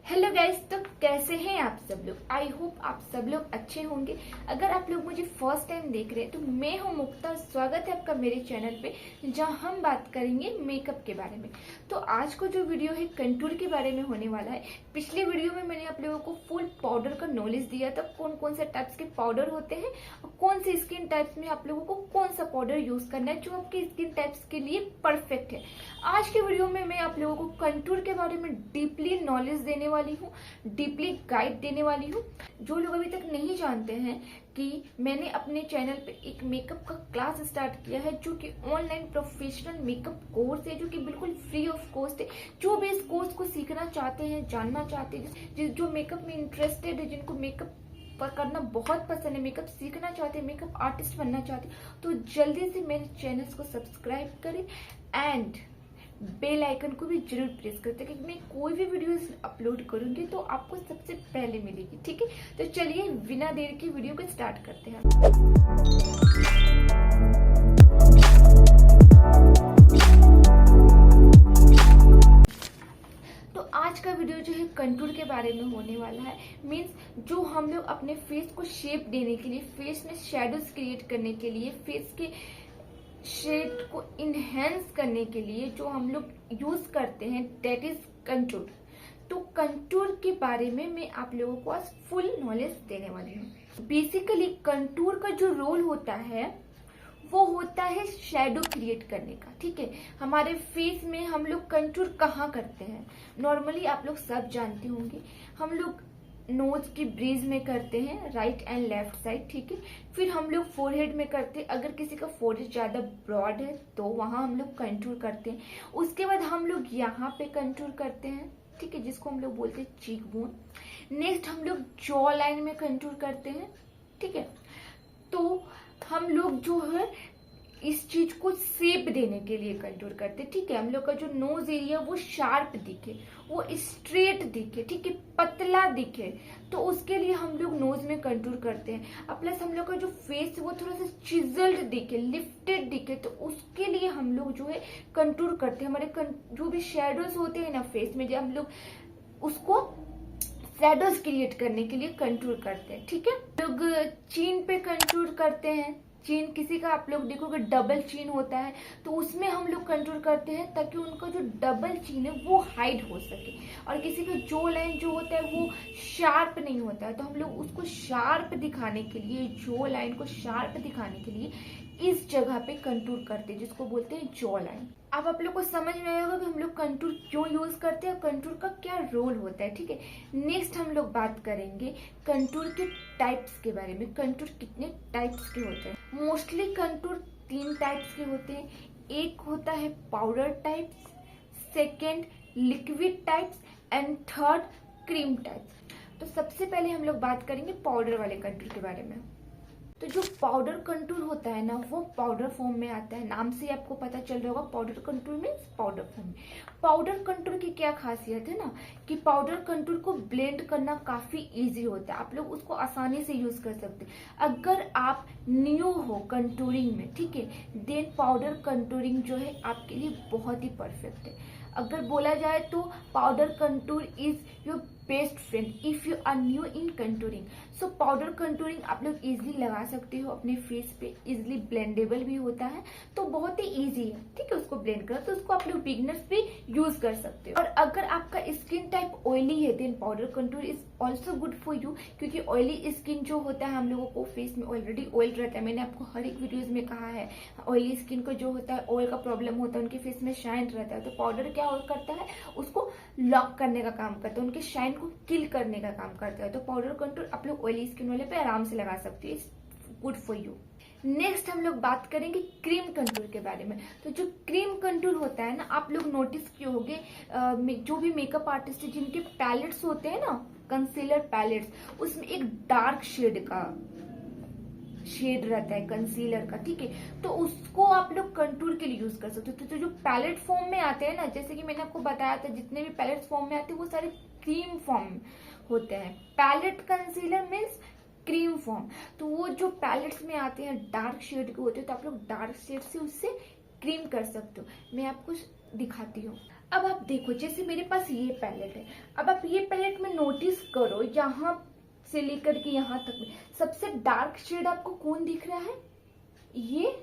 Hello guys, तो कैसे हैं आप सब लोग। आई होप आप सब लोग अच्छे होंगे। अगर आप लोग मुझे फर्स्ट टाइम देख रहे हैं तो मैं हूं मुक्ता। स्वागत है आपका मेरे चैनल पे, जहां हम बात करेंगे मेकअप के बारे में। तो आज को जो वीडियो है कंटूर के बारे में होने वाला है। पिछले वीडियो में मैंने आप लोगों को फुल पाउडर का नॉलेज दिया था, कौन कौन से टाइप्स के पाउडर होते हैं और कौन से स्किन टाइप्स में आप लोगों को कौन सा पाउडर यूज करना है जो आपके स्किन टाइप्स के लिए परफेक्ट है। आज के वीडियो में मैं आप लोगों को कंटूर के बारे में डीपली नॉलेज देने वाली हूँ, डीपली गाइड देने वाली हूँ। जो लोग अभी तक नहीं जानते हैं कि मैंने अपने चैनल पे एक मेकअप का क्लास स्टार्ट किया है, जो कि ऑनलाइन प्रोफेशनल मेकअप कोर्स है, जो कि बिल्कुल फ्री ऑफ कॉस्ट है। जो भी इस कोर्स को सीखना चाहते हैं, जानना चाहते हैं, जो मेकअप में इंटरेस्टेड है, जिनको मेकअप करना बहुत पसंद है, मेकअप सीखना चाहते हैं, मेकअप आर्टिस्ट बनना चाहते हैं, तो जल्दी से मेरे चैनल को सब्सक्राइब करें एंड बेल आइकन को भी जरूर प्रेस करते हैं, क्योंकि मैं कोई भी वीडियो अपलोड करूंगी तो आपको सबसे पहले मिलेगी। ठीक है, तो चलिए बिना देर की वीडियो को स्टार्ट करते हैं। तो आज का वीडियो जो है कंटूर के बारे में होने वाला है। मीन्स जो हम लोग अपने फेस को शेप देने के लिए, फेस में शेडोज क्रिएट करने के लिए, फेस के शेड को इनहेंस करने के लिए जो हम लोग यूज करते हैं, दैट इज कंटूर। तो कंटूर के बारे में मैं आप लोगों को आज फुल नॉलेज देने वाली हूँ। बेसिकली कंटूर का जो रोल होता है वो होता है शेडो क्रिएट करने का। ठीक है, हमारे फेस में हम लोग कंटूर कहाँ करते हैं, नॉर्मली आप लोग सब जानते होंगे, हम लोग नोज की ब्रीज में करते हैं, राइट एंड लेफ्ट साइड। ठीक है, फिर हम लोग फोरहेड में करते हैं, अगर किसी का फोरहेड ज्यादा ब्रॉड है तो वहां हम लोग कंटूर करते हैं। उसके बाद हम लोग यहाँ पे कंटूर करते हैं, ठीक है, जिसको हम लोग बोलते हैं चीक बोन। नेक्स्ट हम लोग जॉ लाइन में कंटूर करते हैं। ठीक है, तो हम लोग जो है इस चीज को शेप देने के लिए कंटूर करते हैं। ठीक है, हम लोग का जो नोज एरिया वो शार्प दिखे, वो स्ट्रेट दिखे, ठीक है, पतला दिखे, तो उसके लिए हम लोग नोज में कंटूर करते हैं। और प्लस हम लोग का जो फेस है वो थोड़ा सा चिजल्ड दिखे, लिफ्टेड दिखे, तो उसके लिए हम लोग जो है कंटूर करते हैं। हमारे जो भी शेडोज होते हैं ना फेस में, जब हम लोग उसको शेडोज क्रिएट करने के लिए कंटूर करते हैं। ठीक है, लोग चीन पे कंटूर करते हैं। चीन किसी का आप लोग देखोगे डबल चीन होता है, तो उसमें हम लोग कंटूर करते हैं ताकि उनका जो डबल चीन है वो हाइड हो सके। और किसी का जो लाइन जो होता है वो शार्प नहीं होता है, तो हम लोग उसको शार्प दिखाने के लिए, जो लाइन को शार्प दिखाने के लिए इस जगह पे कंटूर करते हैं, जिसको बोलते हैं जॉ लाइन। अब आप लोग को समझ में आएगा कि हम लोग कंटूर क्यों यूज करते हैं और कंटूर का क्या रोल होता है। ठीक है, नेक्स्ट हम लोग बात करेंगे कंटूर के टाइप्स के बारे में। कंटूर कितने टाइप्स के होते हैं? मोस्टली कंटूर 3 टाइप्स के होते हैं। एक होता है powder types, second liquid types and third cream types. तो सबसे पहले हम लोग बात करेंगे पाउडर वाले कंटूर के बारे में। तो जो पाउडर कंटूर होता है ना, वो पाउडर फॉर्म में आता है। नाम से आपको पता चल रहा होगा, powder contour means powder form में। पाउडर कंटूर की क्या खासियत है ना, कि पाउडर कंटूर को ब्लेंड करना काफी इजी होता है, आप लोग उसको आसानी से यूज कर सकते हैं। अगर आप न्यू हो कंटूरिंग में, ठीक है, देन पाउडर कंटूरिंग जो है आपके लिए बहुत ही परफेक्ट है। अगर बोला जाए तो powder contour is your best friend if you are new in contouring. So powder contouring आप लोग इजिली लगा सकते हो अपने फेस पे, इजिली ब्लेंडेबल भी होता है, तो बहुत ही इजी है। ठीक है, उसको ब्लेंड करो, तो उसको आप लोग बिगनर्स भी यूज कर सकते हो। और अगर आपका स्किन टाइप ऑयली है, then powder contour is also good for you, क्योंकि ऑयली स्किन जो होता है, हम लोगों को फेस में ऑलरेडी ऑयल रहता है। मैंने आपको हर एक वीडियोज में कहा है, ऑयली स्किन को जो होता है, ऑयल का प्रॉब्लम होता है, उनके फेस में शाइन रहता है, तो पाउडर क्या करता है, उसको लॉक करने का काम करता है, उनके शाइन को किल करने का काम करता है। तो पाउडर कंटूर आप लोग ऑयली स्किन वाले पे आराम से लगा सकते हो, गुड फॉर यू। नेक्स्ट हम लोग बात करेंगे क्रीम कंटूर के बारे में। तो जो क्रीम कंटूर होता है ना, आप लोग नोटिस किए होंगे, जो भी मेकअप आर्टिस्ट है जिनके पैलेट्स होते हैं ना, कंसीलर पैलेट्स, उसमें एक डार्क शेड रहता है कंसीलर का। ठीक है, तो उसको आप लोग कंटूर के लिए यूज कर सकते हो। तो जो पैलेट फॉर्म में आते हैं ना, जैसे कि मैंने आपको बताया था, जितने भी पैलेट फॉर्म में आते हैं वो सारे क्रीम फॉर्म होते हैं। Palette concealer means cream form. तो वो जो पैलेट्स में आते हैं डार्क शेड के होते हैं, तो आप लोग डार्क शेड से उससे क्रीम कर सकते हो। मैं आपको दिखाती हूँ। अब आप देखो, जैसे मेरे पास ये पैलेट है, अब आप ये पैलेट में नोटिस करो, यहाँ से लेकर के यहाँ तक में सबसे डार्क शेड आपको कौन दिख रहा है? ये,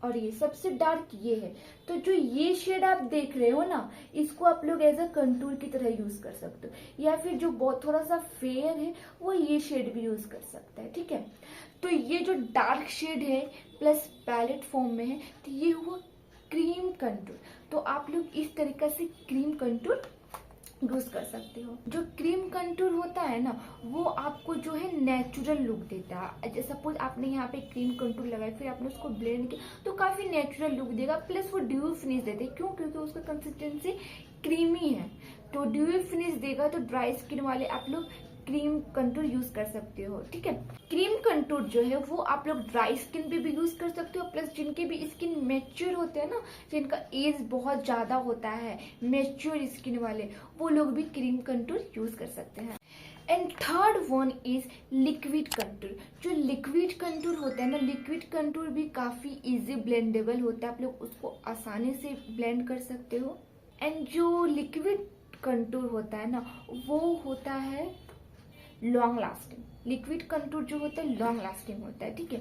और ये सबसे डार्क ये है। तो जो ये शेड आप देख रहे हो ना, इसको आप लोग एज अ कंटूर की तरह यूज कर सकते हो, या फिर जो बहुत थोड़ा सा फेयर है वो ये शेड भी यूज कर सकता है, ठीक है। तो ये जो डार्क शेड है प्लस पैलेट फॉर्म में है, तो ये हुआ क्रीम कंटूर। तो आप लोग इस तरीके से क्रीम कंटूर यूज कर सकते हो। जो क्रीम कंटूर होता है ना, वो आपको जो है नेचुरल लुक देता है। जैसे सपोज आपने यहाँ पे क्रीम कंटूर लगाया, फिर आपने उसको ब्लेंड किया, तो काफी नेचुरल लुक देगा। प्लस वो ड्यू फिनिश देते, क्यों? क्योंकि उसका कंसिस्टेंसी क्रीमी है, तो ड्यू फिनिश देगा। तो ड्राई स्किन वाले आप लोग क्रीम कंटूर यूज कर सकते हो, ठीक है। क्रीम कंटूर जो है वो आप लोग ड्राई स्किन पे भी यूज कर सकते हो, प्लस जिनके भी स्किन मैच्योर होते हैं ना, जिनका एज बहुत ज्यादा होता है, मैच्योर स्किन वाले, वो लोग भी क्रीम कंटूर यूज कर सकते हैं। And third one is liquid contour. जो लिक्विड कंटूर होता है ना, लिक्विड कंटूर भी काफी इजी ब्लेंडेबल होता है, आप लोग उसको आसानी से ब्लेंड कर सकते हो। एंड जो लिक्विड कंटूर होता है ना, वो होता है लॉन्ग लास्टिंग। लिक्विड कंटूर जो होता है लॉन्ग लास्टिंग होता है, ठीक है।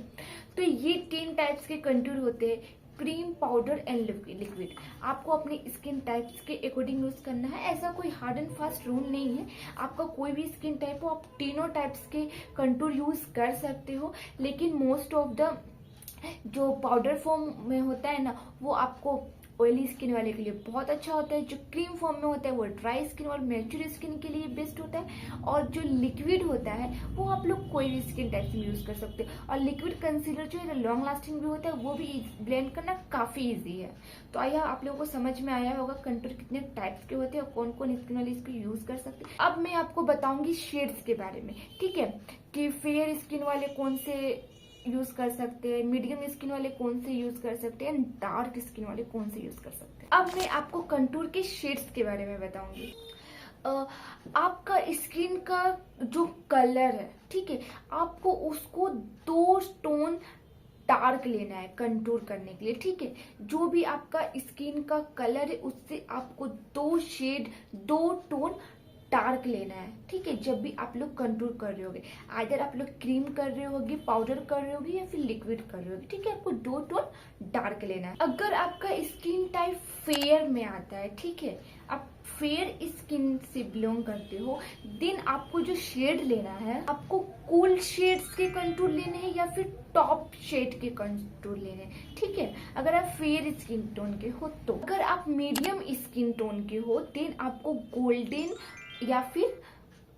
तो ये 10 टाइप्स के कंटूर होते हैं, क्रीम, पाउडर एंड लिक्विड। आपको अपने स्किन टाइप्स के अकॉर्डिंग यूज करना है, ऐसा कोई हार्ड एंड फास्ट रूल नहीं है। आपका कोई भी स्किन टाइप हो, आप तीनों टाइप्स के कंटूर यूज कर सकते हो। लेकिन मोस्ट ऑफ द जो पाउडर फॉर्म में होता है ना, वो आपको ऑयली स्किन वाले के लिए बहुत अच्छा होता है। जो क्रीम फॉर्म में होता है वो ड्राई स्किन और मैच्योर स्किन के लिए बेस्ट होता है। और जो लिक्विड होता है वो आप लोग कोई भी स्किन टाइप में यूज कर सकते हो। और लिक्विड कंसीलर जो है लॉन्ग लास्टिंग भी होता है, वो भी ब्लेंड करना काफी इजी है। तो आइए आप लोगों को समझ में आया होगा कंटूर कितने टाइप्स के होते हैं और कौन कौन स्किन वाले इसको यूज कर सकते हैं। अब मैं आपको बताऊंगी शेड्स के बारे में, ठीक है, कि फेयर स्किन वाले कौन से यूज कर सकते हैं, मीडियम स्किन वाले कौन से यूज कर सकते हैं, डार्क स्किन वाले कौन से यूज कर सकते हैं। अब मैं आपको कंटूर के शेड्स के बारे में बताऊंगी। आपका स्किन का जो कलर है, ठीक है, आपको उसको 2 टोन डार्क लेना है कंटूर करने के लिए, ठीक है। जो भी आपका स्किन का कलर है उससे आपको 2 शेड 2 टोन डार्क लेना है, ठीक है। जब भी आप लोग कंटूर कर रहे होगे, आइदर आप लोग क्रीम कर रहे होगे, पाउडर कर रहे होगे या फिर लिक्विड कर रहे होगे, ठीक है, आपको 2 टोन डार्क लेना है। अगर आपका स्किन टाइप फेयर में आता है, ठीक है, आप फेयर स्किन से बिलोंग करते हो, देन आपको जो शेड लेना है, आपको कूल शेड्स के कंटूर लेने हैं या फिर टॉप शेड के कंटूर लेने हैं, ठीक है, अगर आप फेयर स्किन टोन के हो तो। अगर आप मीडियम स्किन टोन के हो, देन आपको गोल्डन या फिर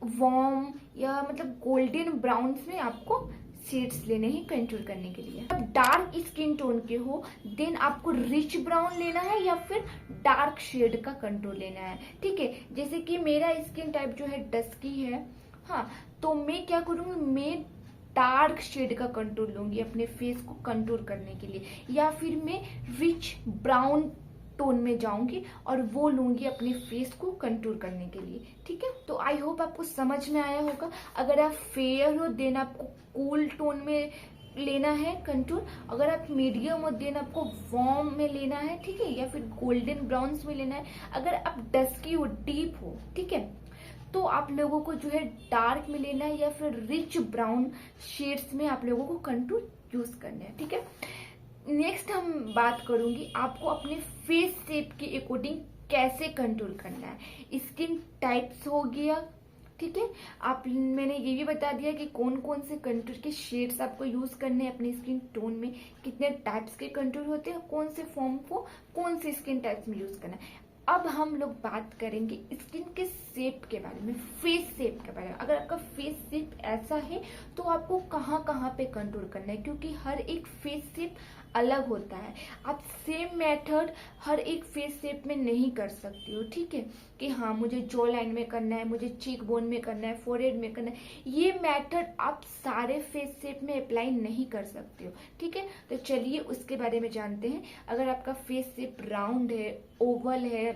वार्म या मतलब गोल्डन ब्राउन्स में आपको शेड्स लेने हैं कंटूर करने के लिए। अब डार्क स्किन टोन के हो, देन आपको रिच ब्राउन लेना है या फिर डार्क शेड का कंटूर लेना है, ठीक है। जैसे कि मेरा स्किन टाइप जो है डस्की है, हाँ, तो मैं क्या करूंगी, मैं डार्क शेड का कंटूर लूंगी अपने फेस को कंटूर करने के लिए, या फिर मैं रिच ब्राउन टोन में जाऊंगी और वो लूंगी अपने फेस को कंटूर करने के लिए, ठीक है। तो आई होप आपको समझ में आया होगा। अगर आप फेयर हो देन आपको कूल टोन में लेना है कंटूर, अगर आप मीडियम हो देन आपको वार्म में लेना है, ठीक है, या फिर गोल्डन ब्राउन्स में लेना है। अगर आप डस्की हो, डीप हो, ठीक है, तो आप लोगों को जो है डार्क में लेना है या फिर रिच ब्राउन शेड्स में आप लोगों को कंटूर यूज करना है, ठीक है। नेक्स्ट हम बात करूंगी आपको अपने फेस शेप के अकॉर्डिंग कैसे कंटूर करना है। स्किन टाइप्स हो गया, ठीक है, आप मैंने ये भी बता दिया कि कौन कौन से कंटूर के शेड्स आपको यूज करने हैं अपने स्किन टोन में, कितने टाइप्स के कंटूर होते हैं, कौन से फॉर्म को कौन से स्किन टाइप्स में यूज करना है। अब हम लोग बात करेंगे स्किन के शेप के बारे में, फेस शेप के बारे में। अगर आपका फेस शेप ऐसा है तो आपको कहाँ कहाँ पे कंटूर करना है, क्योंकि हर एक फेस शेप अलग होता है। आप सेम मेथड हर एक फेस शेप में नहीं कर सकती हो, ठीक है, कि हाँ मुझे जॉ लाइन में करना है, मुझे चीक बोन में करना है, फोरहेड में करना है। ये मेथड आप सारे फेस शेप में अप्लाई नहीं कर सकते हो, ठीक है। तो चलिए उसके बारे में जानते हैं। अगर आपका फेस शेप राउंड है, ओवल है,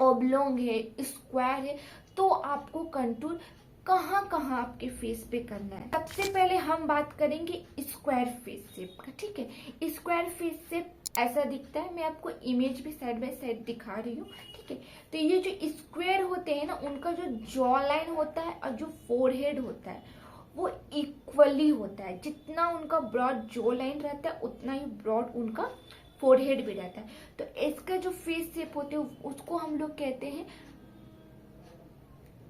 ऑब्लोंग है, स्क्वायर है, तो आपको कंटूर कहाँ कहाँ आपके फेस पे करना है। सबसे पहले हम बात करेंगे स्क्वायर फेस शेप का, ठीक है। स्क्वायर फेस शेप ऐसा दिखता है। मैं आपको इमेज भी साइड बाय साइड दिखा रही हूँ, ठीक है। तो ये जो स्क्वायर होते हैं ना, उनका जो जॉ लाइन होता है और जो फोरहेड होता है वो इक्वली होता है। जितना उनका ब्रॉड जॉ लाइन रहता है उतना ही ब्रॉड उनका फोरहेड भी रहता है। तो इसका जो फेस शेप होते हैं उसको हम लोग कहते हैं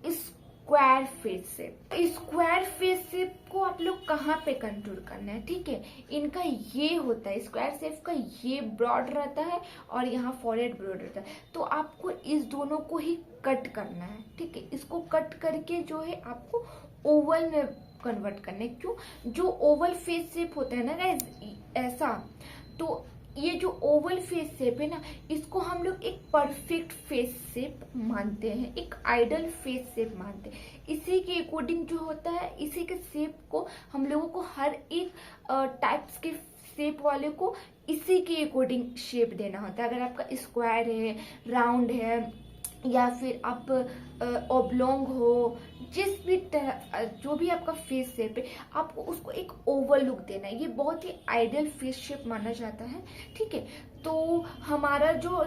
square face shape. Square face shape को आप लोग कहाँ पे कंट्रोल करना है, ठीक है। इनका ये होता है, स्क्वायर शेप का ये ब्रॉड रहता है और यहाँ फोरहेड ब्रॉड रहता है। तो आपको इस दोनों को ही कट करना है, ठीक है। इसको कट करके जो है आपको ओवल में कन्वर्ट करना है। क्यों? जो ओवल फेस शेप होता है ना गाइस, ऐसा, तो ये जो ओवल फेस शेप है ना, इसको हम लोग एक परफेक्ट फेस शेप मानते हैं, एक आइडल फेस शेप मानते हैं। इसी के अकॉर्डिंग जो होता है, इसी के शेप को हम लोगों को हर एक टाइप्स के शेप वाले को इसी के अकॉर्डिंग शेप देना होता है। अगर आपका स्क्वायर है, राउंड है, या फिर आप ओब्लोंग हो, जिस भी तरह जो भी आपका फेस शेप है, आपको उसको एक ओवल लुक देना है। ये बहुत ही आइडियल फेस शेप माना जाता है, ठीक है। तो हमारा जो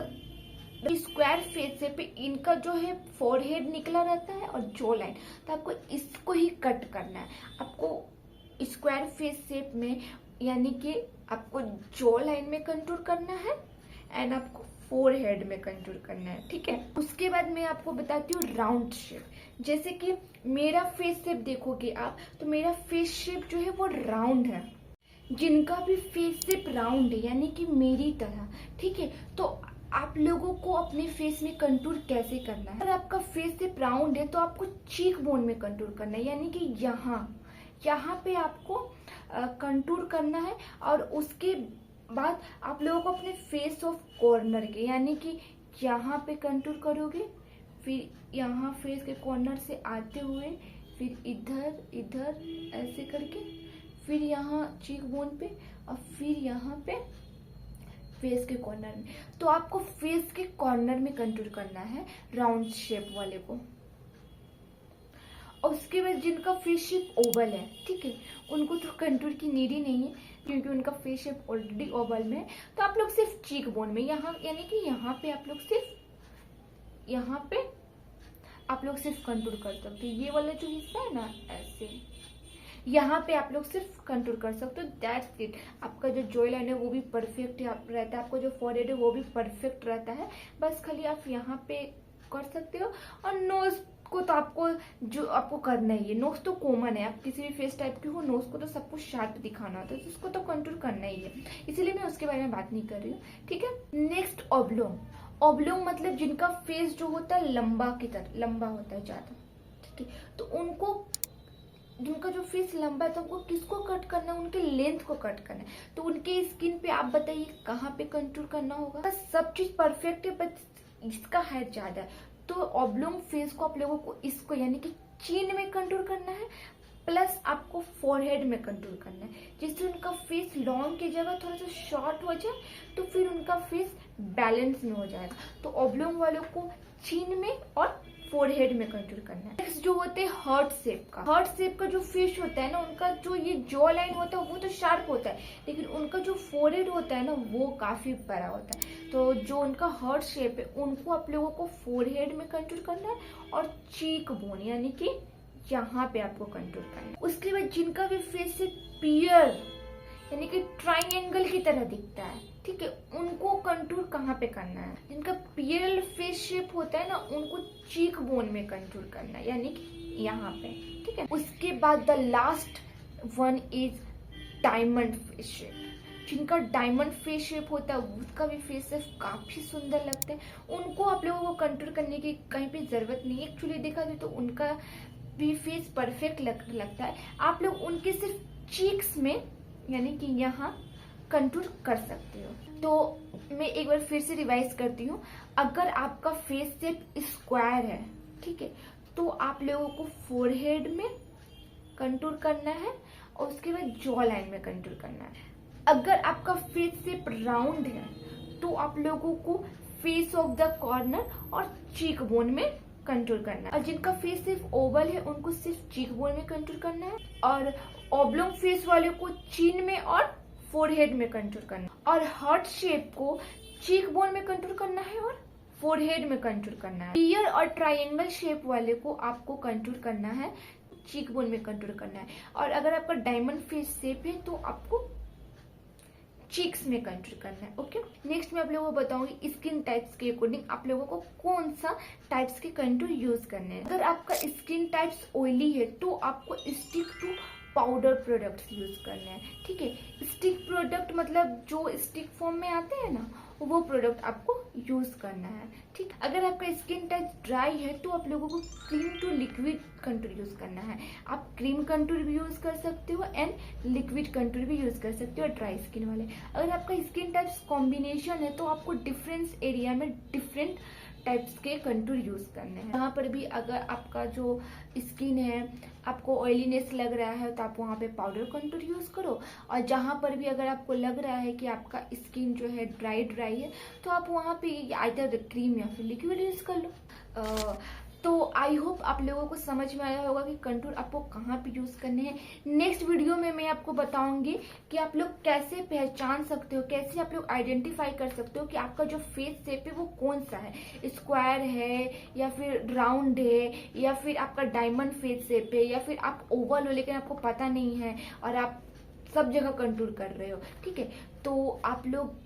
स्क्वायर फेस शेप है, इनका जो है फोरहेड निकला रहता है और जॉ लाइन, तो आपको इसको ही कट करना है। आपको स्क्वायर फेस शेप में यानी कि आपको जॉ लाइन में कंटूर करना है एंड आपको फोरहेड में कंटूर करना है, ठीक है। उसके बाद मैं आपको बताती हूँ राउंड शेप। जैसे कि मेरा फेस शेप देखोगे आप, तो मेरा फेस शेप जो है वो राउंड है। जिनका भी फेस शेप राउंड है यानी कि मेरी तरह, ठीक है, तो आप लोगों को अपने फेस में कंटूर कैसे करना है। अगर आपका फेस शेप राउंड है तो आपको चीक बोन में कंटूर करना है, यानी कि यहाँ पे आपको कंटूर करना है। और उसके बाद आप लोगों को अपने फेस ऑफ कॉर्नर के यानी कि यहाँ पे कंटूर करोगे, फिर यहाँ फेस के कॉर्नर से आते हुए फिर इधर ऐसे करके, फिर यहाँ चीक बोन पे और फिर यहाँ पे फेस के कॉर्नर में। तो आपको फेस के कॉर्नर में कंटूर करना है राउंड शेप वाले को। और उसके बाद जिनका फेस शेप ओवल है, ठीक है, उनको तो कंटूर की नीड ही नहीं है क्योंकि उनका फेस शेप ऑलरेडी ओवल में है। तो आप लोग सिर्फ चीक बोन में यहाँ यानी कि यहाँ पे आप लोग सिर्फ यहाँ पे आप लोग सिर्फ कंटूर कर सकते हो। ये वाला जो हिस्सा है ना, ऐसे यहाँ पे आप लोग सिर्फ कंटूर कर सकते हो। That's it. आपका जो जॉ लाइन है वो भी परफेक्ट रहता है, आपका जो फोरहेड है वो भी परफेक्ट रहता है। बस खाली आप यहाँ पे कर सकते हो। और नोज को तो आपको करना ही है। नोज तो कॉमन है, आप किसी भी फेस टाइप के हो, नोज को तो सब कुछ शार्प दिखाना होता है, तो उसको तो कंटूर करना ही है। इसीलिए मैं उसके बारे में बात नहीं कर रही हूँ, ठीक है। नेक्स्ट ओब्लोंग मतलब जिनका फेस जो होता है लंबा की तरह, लंबा होता है ज्यादा, ठीक है। तो उनको, जिनका जो फेस लंबा है, तो उनको किसको कट करना है? उनके लेंथ को कट करना है। तो उनके स्किन पे आप बताइए कहाँ पे कंटूर करना होगा। सब चीज परफेक्ट है, बट इसका हाइट ज्यादा है, तो ऑब्लोंग फेस को आप लोगों को इसको यानी कि चीन में कंटूर करना है, प्लस आपको फोरहेड में कंटूर करना है, जिससे उनका फेस लॉन्ग की जगह थोड़ा सा शॉर्ट हो जाए, तो फिर उनका फेस बैलेंस में हो जाएगा। तो ऑब्लोंग वालों को चीन में और फोरहेड में कंटूर करना है। नेक्स्ट जो होते हैं हार्ट शेप का जो फेस होता है ना, उनका जो ये जॉ लाइन होता है वो तो शार्प होता है, लेकिन उनका जो फोरहेड होता है ना वो काफी बड़ा होता है। तो जो उनका हार्ट शेप है उनको आप लोगों को फोरहेड में कंटूर करना है और चीक बोन यानी कि यहाँ पे आपको कंटूर करना है। उसके बाद जिनका भी फेस से पियर यानी कि ट्राइंगल की तरह दिखता है, ठीक है, उनको कंटूर कहाँ पे करना है? जिनका पियरल फेस शेप होता है ना, उनको चीक बोन में कंटूर करना है, यानी कि यहाँ पे, ठीक है। उसके बाद the last one is diamond face shape. जिनका डायमंड फेस शेप होता है उसका भी फेस शेप काफी सुंदर लगता है। उनको आप लोगों को कंटूर करने की कहीं पे जरूरत नहीं है। एक्चुअली देखा जाए तो उनका भी फेस परफेक्ट लगता है। आप लोग उनके सिर्फ चीक्स में यानी कि यहाँ कंटूर कर सकते हो। तो मैं एक बार फिर से रिवाइज करती हूँ। अगर आपका फेस शेप स्क्वायर है, ठीक है, तो आप लोगों को फोरहेड में कंटूर करना है और उसके बाद जॉ लाइन में कंटूर करना है। अगर आपका फेस शेप राउंड है तो आप लोगों को फेस ऑफ द कॉर्नर और चीक बोन में कंटूर करना है। और जिनका फेस सिर्फ ओवल है उनको सिर्फ चीक बोन में कंटूर करना है। और ऑब्लोंग फेस वाले को चीन में और फोरहेड में कंटूर करना है, और हार्ट शेप को चीक बोन में कंटूर करना है और फोरहेड में कंटूर करना है। ईयर और ट्रायंगल शेप वाले को आपको कंटूर करना है, चीक बोन में कंटूर करना है। और अगर आपका डायमंड फेस शेप है तो आपको चीक्स में कंटूर करना है। ओके, नेक्स्ट मैं आप लोगों को बताऊंगी स्किन टाइप्स के अकॉर्डिंग आप लोगों को कौन सा टाइप्स के कंटूर यूज करने हैं। अगर आपका स्किन टाइप्स ऑयली है तो आपको stick to powder products use करने हैं। ठीक है, स्टिक प्रोडक्ट मतलब जो स्टिक फॉर्म में आते हैं ना, वो प्रोडक्ट आपको यूज करना है। ठीक, अगर आपका स्किन टाइप ड्राई है तो आप लोगों को cream to liquid contour use करना है। आप क्रीम कंटूर भी यूज कर सकते हो एंड लिक्विड कंटूर भी यूज कर सकते हो ड्राई स्किन वाले। अगर आपका स्किन टाइप्स कॉम्बिनेशन है तो आपको डिफरेंट एरिया में डिफरेंट टाइप्स के कंटूर यूज करने हैं। यहाँ पर भी अगर आपका जो स्किन है आपको ऑयलीनेस लग रहा है तो आप वहाँ पे पाउडर कंटूर यूज करो, और जहाँ पर भी अगर आपको लग रहा है कि आपका स्किन जो है ड्राई है तो आप वहाँ पे आइदर क्रीम या फिर लिक्विड यूज कर लो। तो आई होप आप लोगों को समझ में आया होगा कि कंटूर आपको कहाँ पे यूज करने हैं। नेक्स्ट वीडियो में मैं आपको बताऊंगी कि आप लोग कैसे पहचान सकते हो, कैसे आप लोग आइडेंटिफाई कर सकते हो कि आपका जो फेस शेप है वो कौन सा है, स्क्वायर है या फिर राउंड है या फिर आपका डायमंड फेस शेप है या फिर आप ओवल हो लेकिन आपको पता नहीं है और आप सब जगह कंटूर कर रहे हो। ठीक है, तो आप लोग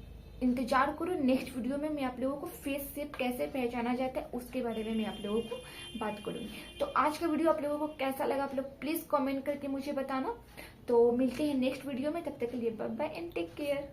इंतजार करो, नेक्स्ट वीडियो में मैं आप लोगों को फेस शेप कैसे पहचाना जाता है उसके बारे में मैं आप लोगों को बात करूंगी। तो आज का वीडियो आप लोगों को कैसा लगा आप लोग प्लीज कमेंट करके मुझे बताना। तो मिलते हैं नेक्स्ट वीडियो में, तब तक के लिए bye bye and take care.